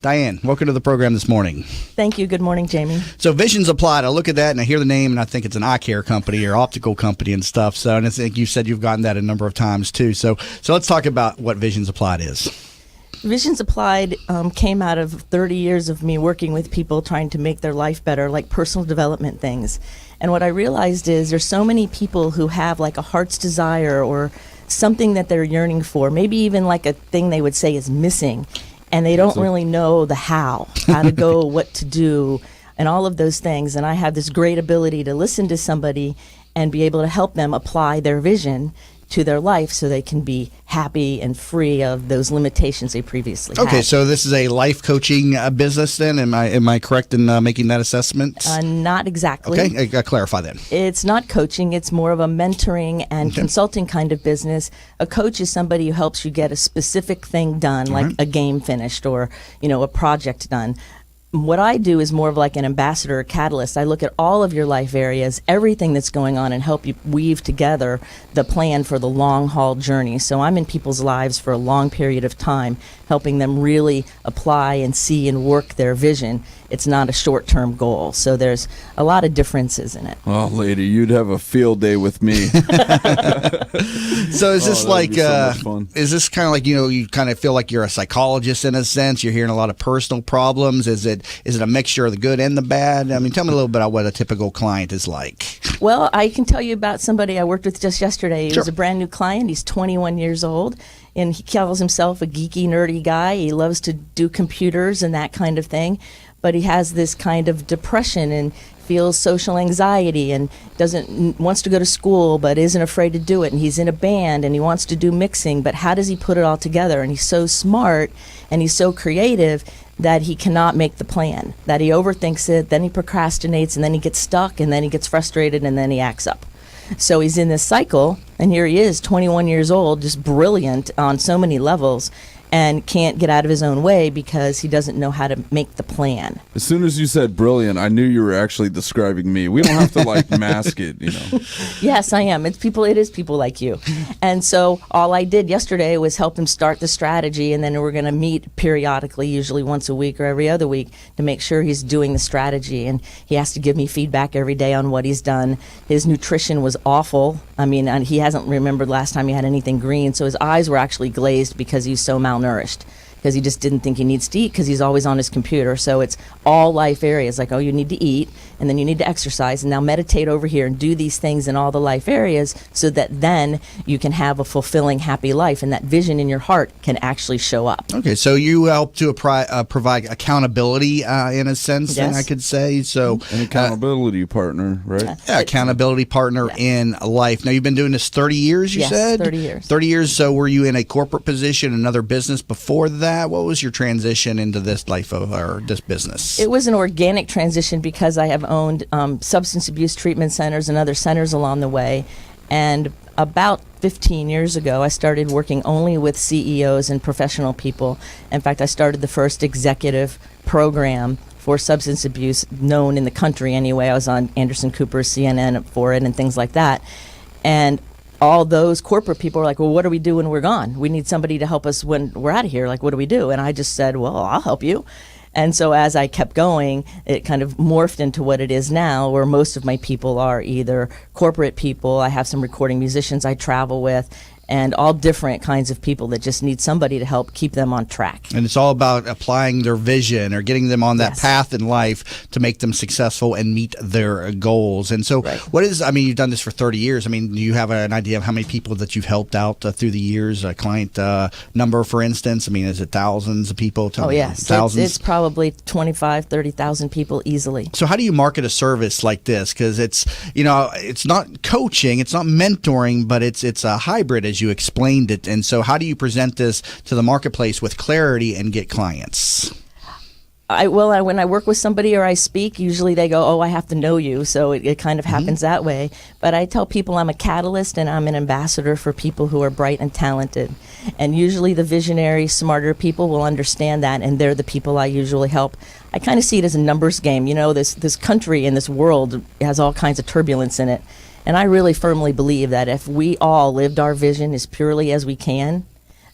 Dianne, welcome to the program this morning. Thank you. Good morning, Jamie. So Vision's Applied. I look at that and I hear the name and I think it's an eye care company or optical company and stuff. So, and I think you said you've gotten that a number of times too. So let's talk about what Vision's Applied is. Visions Applied came out of 30 years of me working with people trying to make their life better, like personal development things. And what I realized is there's so many people who have like a heart's desire or something that they're yearning for, maybe even like a thing they would say is missing, and they don't really know the how to go, what to do, and all of those things. And I have this great ability to listen to somebody and be able to help them apply their vision to their life so they can be happy and free of those limitations they previously had. Okay, so this is a life coaching business then? Am I correct in making that assessment? Not exactly. Okay, clarify then. It's not coaching. It's more of a mentoring and consulting kind of business. A coach is somebody who helps you get a specific thing done, like a game finished or, a project done. What I do is more of like an ambassador or catalyst. I look at all of your life areas, everything that's going on, and help you weave together the plan for the long haul journey. So I'm in people's lives for a long period of time, helping them really apply and see and work their vision. It's not a short-term goal. So there's a lot of differences in it. Oh, lady, you'd have a field day with me. So is this fun. Is this kind of like, you kind of feel like you're a psychologist in a sense? You're hearing a lot of personal problems. Is it a mixture of the good and the bad? I mean, tell me a little bit about what a typical client is like. Well, I can tell you about somebody I worked with just yesterday. He Sure. was a brand new client. He's 21 years old, and he calls himself a geeky, nerdy guy. He loves to do computers and that kind of thing, but he has this kind of depression and feels social anxiety and wants to go to school but isn't afraid to do it, and he's in a band and he wants to do mixing, but how does he put it all together? And he's so smart and he's so creative that he cannot make the plan, that he overthinks it, then he procrastinates, and then he gets stuck, and then he gets frustrated, and then he acts up. So he's in this cycle, and here he is, 21 years old, just brilliant on so many levels, and can't get out of his own way because he doesn't know how to make the plan. As soon as you said brilliant, I knew you were actually describing me. We don't have to mask it, Yes, I am. It is people like you. And so all I did yesterday was help him start the strategy, and then we're going to meet periodically, usually once a week or every other week, to make sure he's doing the strategy. And he has to give me feedback every day on what he's done. His nutrition was awful. I mean, and he hasn't remembered last time he had anything green, so his eyes were actually glazed because he's so malnourished, because he just didn't think he needs to eat because he's always on his computer. So it's all life areas, like, oh, you need to eat, and then you need to exercise, and now meditate over here and do these things in all the life areas so that then you can have a fulfilling, happy life, and that vision in your heart can actually show up. Okay, so you help to provide accountability in a sense, Yes. then I could say. So An accountability partner, right? Yeah, accountability partner in life. Now, you've been doing this 30 years, you Yes, said? 30 years. 30 years. So were you in a corporate position, another business before that? What was your transition into this life or this business? It was an organic transition because I have owned substance abuse treatment centers and other centers along the way. And about 15 years ago, I started working only with CEOs and professional people. In fact, I started the first executive program for substance abuse known in the country anyway. I was on Anderson Cooper's CNN for it and things like that. And all those corporate people were like, well, what do we do when we're gone? We need somebody to help us when we're out of here. Like, what do we do? And I just said, well, I'll help you. And so as I kept going, it kind of morphed into what it is now, where most of my people are either corporate people. I have some recording musicians I travel with, and all different kinds of people that just need somebody to help keep them on track. And it's all about applying their vision or getting them on that Yes. path in life to make them successful and meet their goals. And so you've done this for 30 years. I mean, do you have an idea of how many people that you've helped out through the years? A client number, for instance? I mean, is it thousands of people? Oh, yes. Thousands? It's probably 25, 30,000 people easily. So how do you market a service like this? Because it's not coaching, it's not mentoring, but it's a hybrid, as you explained it. And so how do you present this to the marketplace with clarity and get clients? When I work with somebody or I speak, usually they go, oh, I have to know you. So it kind of happens that way. But I tell people I'm a catalyst and I'm an ambassador for people who are bright and talented. And usually the visionary, smarter people will understand that, and they're the people I usually help. I kind of see it as a numbers game. This country and this world has all kinds of turbulence in it. And I really firmly believe that if we all lived our vision as purely as we can,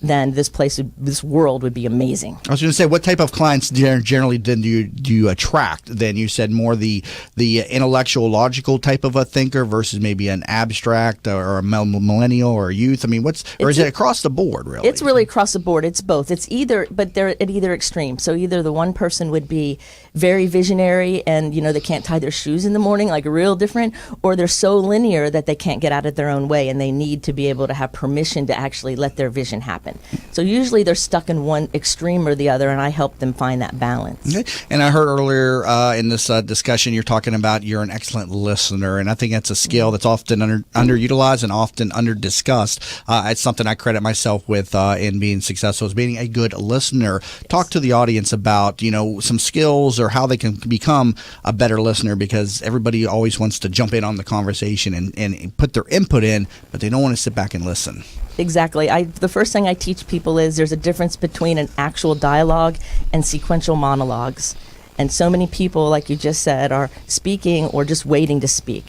then this world would be amazing. I was going to say, what type of clients generally do you attract? Then you said more the intellectual, logical type of a thinker versus maybe an abstract or a millennial or a youth. I mean, or is it across the board, really? It's really across the board. It's both. It's either, but they're at either extreme. So either the one person would be very visionary and, they can't tie their shoes in the morning, like real different, or they're so linear that they can't get out of their own way and they need to be able to have permission to actually let their vision happen. So usually they're stuck in one extreme or the other, and I help them find that balance. Okay. And I heard earlier in this discussion you're talking about you're an excellent listener, and I think that's a skill that's often underutilized and often under-discussed. It's something I credit myself with in being successful, is being a good listener. Yes. Talk to the audience about some skills or how they can become a better listener, because everybody always wants to jump in on the conversation and put their input in, but they don't want to sit back and listen. Exactly. The first thing I teach people is there's a difference between an actual dialogue and sequential monologues. And so many people, like you just said, are speaking or just waiting to speak.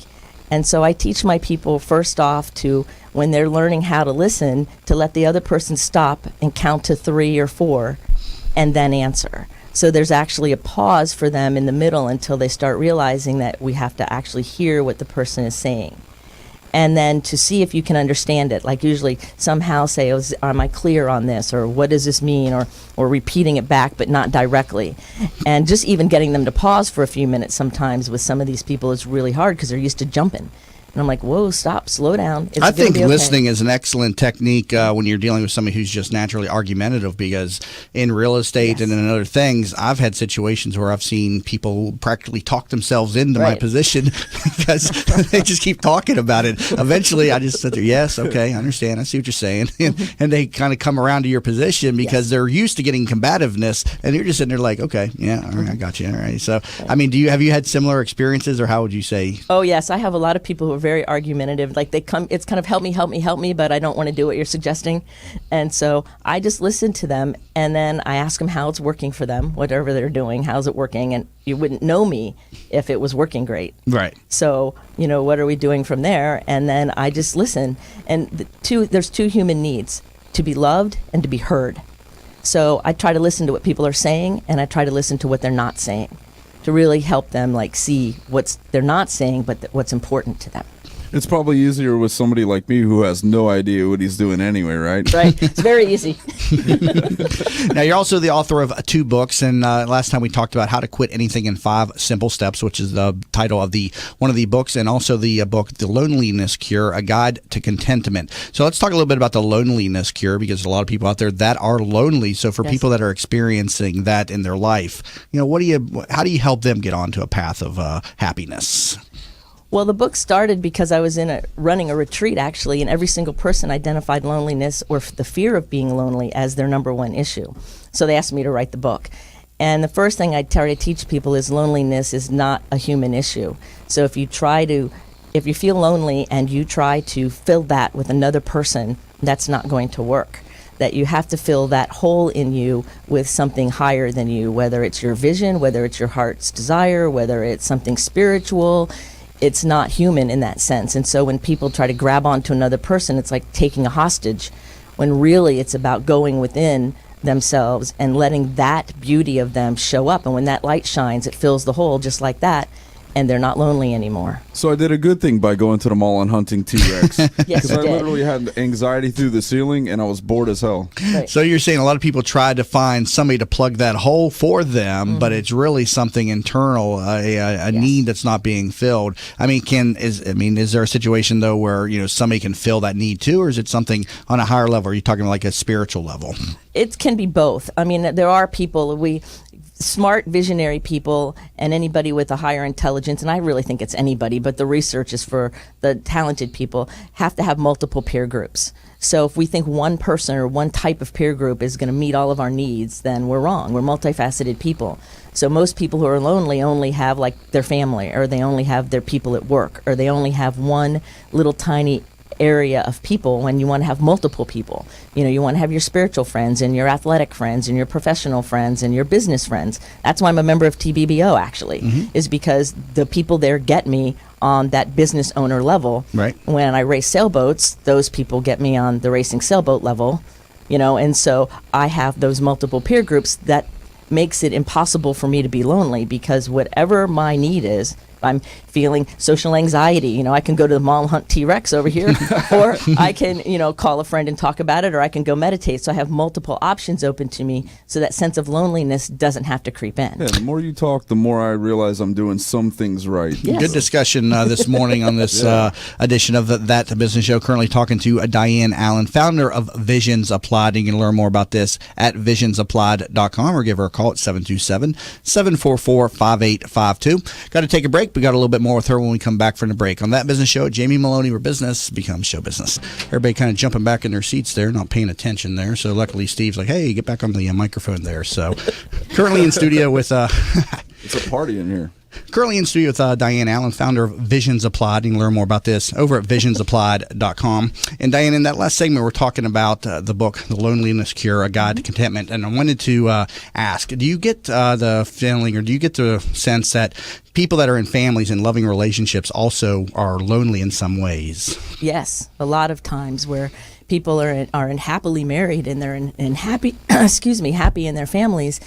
And so I teach my people first off to, when they're learning how to listen, to let the other person stop and count to 3 or 4 and then answer. So there's actually a pause for them in the middle until they start realizing that we have to actually hear what the person is saying. And then to see if you can understand it, like usually somehow say, am I clear on this, or what does this mean, or repeating it back but not directly. And just even getting them to pause for a few minutes sometimes with some of these people is really hard because they're used to jumping. And I'm like, whoa, stop, slow down. I think listening is an excellent technique when you're dealing with somebody who's just naturally argumentative, because in real estate and in other things, I've had situations where I've seen people practically talk themselves into my position because they just keep talking about it. Eventually, I just sit there, yes, okay, I understand, I see what you're saying. And they kind of come around to your position because they're used to getting combativeness, and you're just sitting there like, okay, yeah, all right, I got you, all right. So, I mean, have you had similar experiences, or how would you say? Oh, yes, I have a lot of people who are very argumentative. Like they come, it's kind of help me, but I don't want to do what you're suggesting. And so I just listen to them, and then I ask them how it's working for them, whatever they're doing, how's it working? And you wouldn't know me if it was working great. Right. So, what are we doing from there? And then I just listen. And there's 2 human needs, to be loved and to be heard. So I try to listen to what people are saying, and I try to listen to what they're not saying, to really help them see what they're not saying, but what's important to them. It's probably easier with somebody like me who has no idea what he's doing anyway, right? Right. It's very easy. Now, you're also the author of 2 books, and last time we talked about How to Quit Anything in 5 Simple Steps, which is the title of one of the books, and also the book, The Loneliness Cure, A Guide to Contentment. So let's talk a little bit about the loneliness cure, because there's a lot of people out there that are lonely. So for people that are experiencing that in their life, how do you help them get onto a path of happiness? Well, the book started because I was running a retreat, actually, and every single person identified loneliness or the fear of being lonely as their number one issue. So they asked me to write the book. And the first thing I try to teach people is loneliness is not a human issue. So if you feel lonely and you try to fill that with another person, that's not going to work. That you have to fill that hole in you with something higher than you, whether it's your vision, whether it's your heart's desire, whether it's something spiritual. It's not human in that sense. And so when people try to grab onto another person, it's like taking a hostage, when really it's about going within themselves and letting that beauty of them show up. And when that light shines, it fills the hole just like that, and they're not lonely anymore. So I did a good thing by going to the mall and hunting T-Rex. Yes, because I literally had anxiety through the ceiling, and I was bored as hell. Right. So you're saying a lot of people try to find somebody to plug that hole for them, but it's really something internal, a need that's not being filled. I mean, is there a situation though where somebody can fill that need too, or is it something on a higher level? Are you talking like a spiritual level? It can be both. I mean, there are people smart, visionary people, and anybody with a higher intelligence, and I really think it's anybody, but the research is for the talented people, have to have multiple peer groups. So if we think one person or one type of peer group is going to meet all of our needs, then we're wrong. We're multifaceted people. So most people who are lonely only have their family, or they only have their people at work, or they only have one little tiny area of people, when you want to have multiple people. You want to have your spiritual friends and your athletic friends and your professional friends and your business friends. That's why I'm a member of TBBO, actually, is because the people there get me on that business owner level. Right. When I race sailboats, those people get me on the racing sailboat level. and so I have those multiple peer groups that makes it impossible for me to be lonely, because whatever my need is, I'm feeling social anxiety, I can go to the mall and hunt T-Rex over here, or I can, call a friend and talk about it, or I can go meditate. So I have multiple options open to me, so that sense of loneliness doesn't have to creep in. Yeah, the more you talk, the more I realize I'm doing some things right. Yes. Good discussion this morning on this edition of That Business Show. Currently talking to Dianne Allen, founder of Visions Applied. You can learn more about this at visionsapplied.com or give her a call at 727-744-5852. Got to take a break. We got a little bit more with her when we come back from the break. On That Business Show, Jamie Meloni, where business becomes show business. Everybody kind of jumping back in their seats there, not paying attention there. So luckily Steve's like, hey, get back on the microphone there. So currently in studio with... It's a party in here. Currently in studio with Dianne Allen, founder of Visions Applied. You can learn more about this over at visionsapplied.com. And Dianne, in that last segment, we're talking about the book, The Loneliness Cure, A Guide to Contentment. And I wanted to ask, do you get the feeling, or do you get the sense that people that are in families and loving relationships also are lonely in some ways? Yes, a lot of times where people are happily married and they're in happy, happy in their families,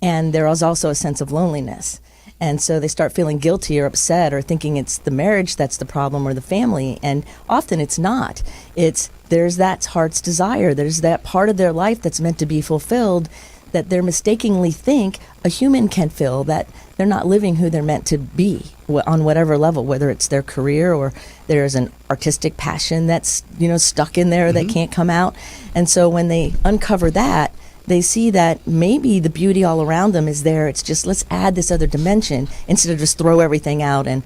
and there is also a sense of loneliness. And so they start feeling guilty or upset or thinking it's the marriage that's the problem or the family. And often it's not. There's that heart's desire. There's that part of their life that's meant to be fulfilled that they're mistakenly think a human can fill, that they're not living who they're meant to be on whatever level, whether it's their career or there's an artistic passion that's, stuck in there that can't come out. And so when they uncover that, they see that maybe the beauty all around them is there. It's just, let's add this other dimension instead of just throw everything out and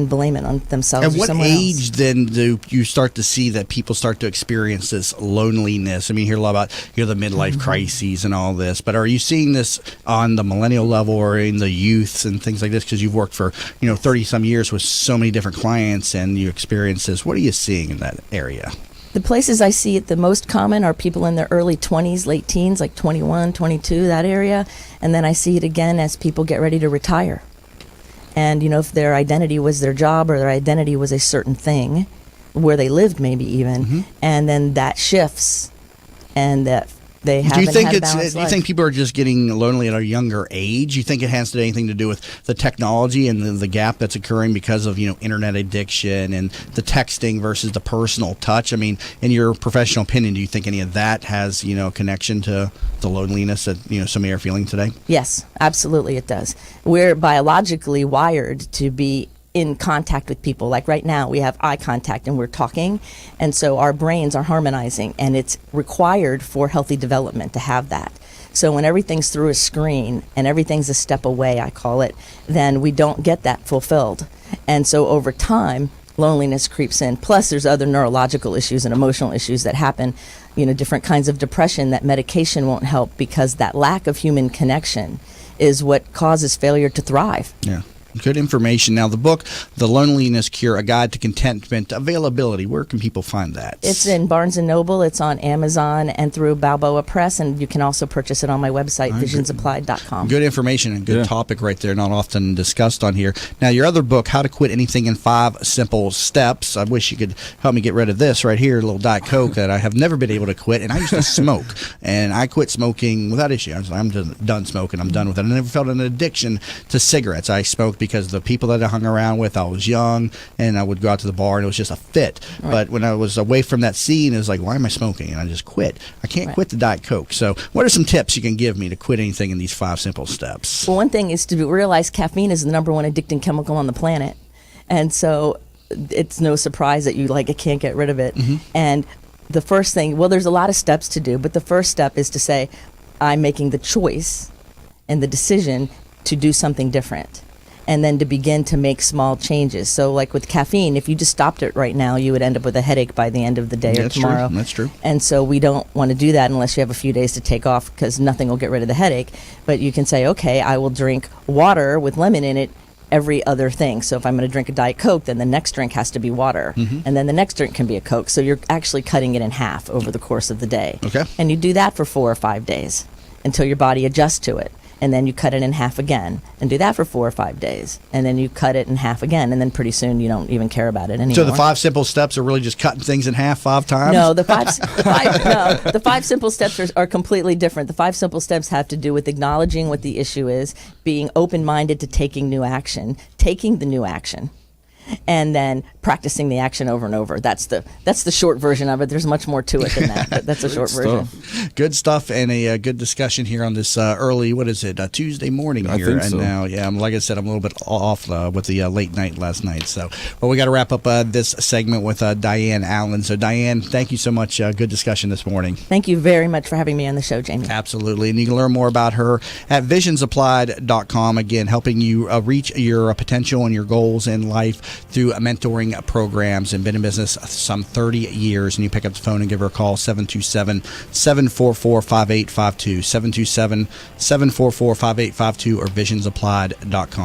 blame it on themselves. At or what someone age else. then do you start to see that people start to experience this loneliness? I mean, you hear a lot about the midlife crises and all this, but are you seeing this on the millennial level or in the youths and things like this? Because you've worked for 30 some years with so many different clients and you experience this. What are you seeing in that area? The places I see it the most common are people in their early 20s, late teens, like 21, 22, that area. And then I see it again as people get ready to retire. And, if their identity was their job or their identity was a certain thing, where they lived maybe even, and then that shifts and that they haven't had a balanced life. Do you think people are just getting lonely at a younger age? You think it has anything to do with the technology and the gap that's occurring because of internet addiction and the texting versus the personal touch? I mean, in your professional opinion, do you think any of that has connection to the loneliness that some of you are feeling today? Yes, absolutely, it does. We're biologically wired to be in contact with people. Like right now, we have eye contact and we're talking, and so our brains are harmonizing, and it's required for healthy development to have that. So when everything's through a screen and everything's a step away, I call it, then we don't get that fulfilled. And so over time, loneliness creeps in. Plus, there's other neurological issues and emotional issues that happen, different kinds of depression that medication won't help, because that lack of human connection is what causes failure to thrive. Yeah. Good information. Now, the book, The Loneliness Cure, A Guide to Contentment, availability, where can people find that? It's in Barnes & Noble. It's on Amazon and through Balboa Press, and you can also purchase it on my website, visionsapplied.com. Good information and good topic right there, not often discussed on here. Now, your other book, How to Quit Anything in 5 Simple Steps. I wish you could help me get rid of this right here, a little Diet Coke that I have never been able to quit, and I used to smoke, and I quit smoking without issue. I'm done smoking. I'm done with it. I never felt an addiction to cigarettes. I smoked because the people that I hung around with, I was young, and I would go out to the bar, and it was just a fit. Right. But when I was away from that scene, it was like, why am I smoking? And I just quit. I can't quit the Diet Coke. So what are some tips you can give me to quit anything in these 5 simple steps? Well, one thing is to realize caffeine is the number 1 addicting chemical on the planet. And so it's no surprise that you can't get rid of it. And the first thing, there's a lot of steps to do, but the first step is to say, I'm making the choice and the decision to do something different. And then to begin to make small changes. So like with caffeine, if you just stopped it right now, you would end up with a headache by the end of the day or tomorrow. That's true. And so we don't want to do that unless you have a few days to take off, because nothing will get rid of the headache. But you can say, okay, I will drink water with lemon in it every other thing. So if I'm going to drink a Diet Coke, then the next drink has to be water. And then the next drink can be a Coke. So you're actually cutting it in half over the course of the day. Okay. And you do that for 4 or 5 days until your body adjusts to it. and then you cut it in half again, and do that for 4 or 5 days, and then you cut it in half again, and then pretty soon you don't even care about it anymore. So the 5 simple steps are really just cutting things in half 5 times? No, the five simple steps are completely different. The 5 simple steps have to do with acknowledging what the issue is, being open-minded to taking new action, taking the new action, and then practicing the action over and over. That's the short version of it. There's much more to it than that, but that's a short version. Good stuff, and a good discussion here on this early, what is it, Tuesday morning here. I think so. And now, yeah, like I said, I'm a little bit off with the late night last night. So, well, we got to wrap up this segment with Dianne Allen. So, Dianne, thank you so much. Good discussion this morning. Thank you very much for having me on the show, Jamie. Absolutely, and you can learn more about her at visionsapplied.com. Again, helping you reach your potential and your goals in life through mentoring programs, and been in business some 30 years. And you pick up the phone and give her a call, 727-744-5852, 727-744-5852, or visionsapplied.com.